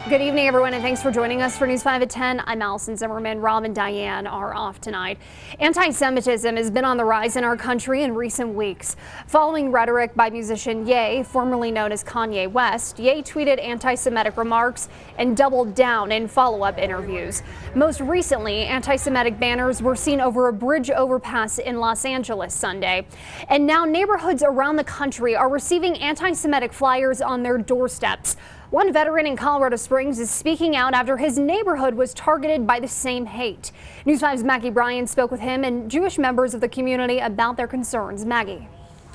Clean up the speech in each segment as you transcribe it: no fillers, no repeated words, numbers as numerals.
Good evening, everyone, and thanks for joining us for News 5 at 10. I'm Allison Zimmerman. Rob and Diane are off tonight. Anti-Semitism has been on the rise in our country in recent weeks. Following rhetoric by musician Ye, formerly known as Kanye West, Ye tweeted anti-Semitic remarks and doubled down in follow-up interviews. Most recently, anti-Semitic banners were seen over a bridge overpass in Los Angeles Sunday. And now neighborhoods around the country are receiving anti-Semitic flyers on their doorsteps. One veteran in Colorado Springs is speaking out after his neighborhood was targeted by the same hate. News 5's Maggie Bryan spoke with him and Jewish members of the community about their concerns. Maggie.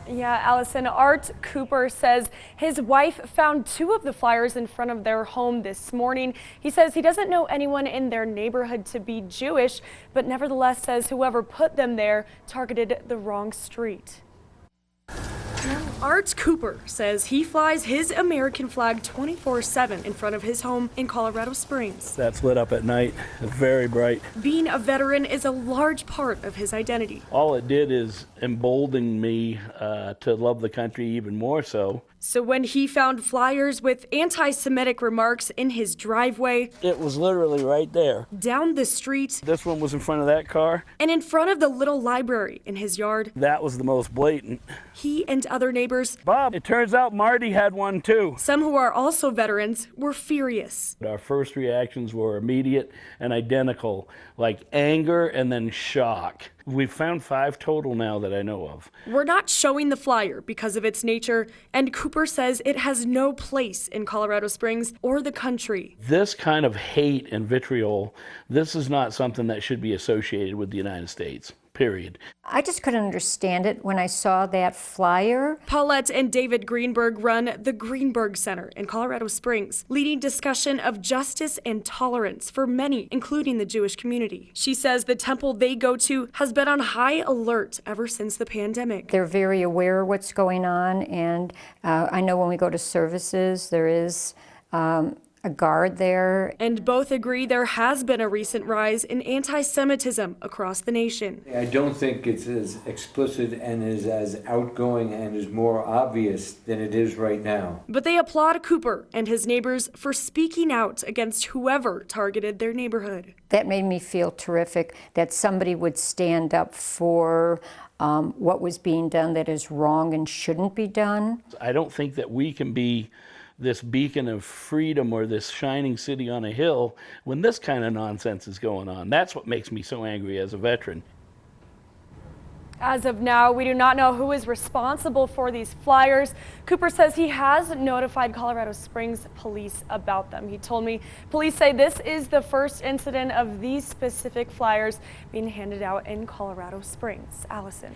Yeah, Allison, Art Cooper says his wife found two of the flyers in front of their home this morning. He says he doesn't know anyone in their neighborhood to be Jewish, but nevertheless says whoever put them there targeted the wrong street. Art Cooper says he flies his American flag 24/7 in front of his home in Colorado Springs. That's lit up at night. It's very bright. Being a veteran is a large part of his identity. All it did is embolden me to love the country even more so. So when he found flyers with anti-Semitic remarks in his driveway, It was literally right there. down the street, This one was in front of that car. and in front of the little library in his yard, That was the most blatant. he and other neighbors, Bob, it turns out Marty had one too. some who are also veterans, were furious. Our first reactions were immediate and identical, like anger and then shock. We've found 5 total now that I know of. We're not showing the flyer because of its nature, and Cooper says it has no place in Colorado Springs or the country. This kind of hate and vitriol, this is not something that should be associated with the United States, period. I just couldn't understand it when I saw that flyer. Paulette and David Greenberg run the Greenberg Center in Colorado Springs, leading discussion of justice and tolerance for many, including the Jewish community. She says the temple they go to has been on high alert ever since the pandemic. They're very aware of what's going on, and I know when we go to services, there is a guard there. And both agree there has been a recent rise in anti-Semitism across the nation. I don't think it's as explicit and is as outgoing and is more obvious than it is right now. But they applaud Cooper and his neighbors for speaking out against whoever targeted their neighborhood. That made me feel terrific that somebody would stand up for what was being done that is wrong and shouldn't be done. I don't think that we can be this beacon of freedom or this shining city on a hill when this kind of nonsense is going on. That's what makes me so angry as a veteran. As of now, we do not know who is responsible for these flyers. Cooper says he has notified Colorado Springs police about them. He told me police say this is the first incident of these specific flyers being handed out in Colorado Springs. Allison.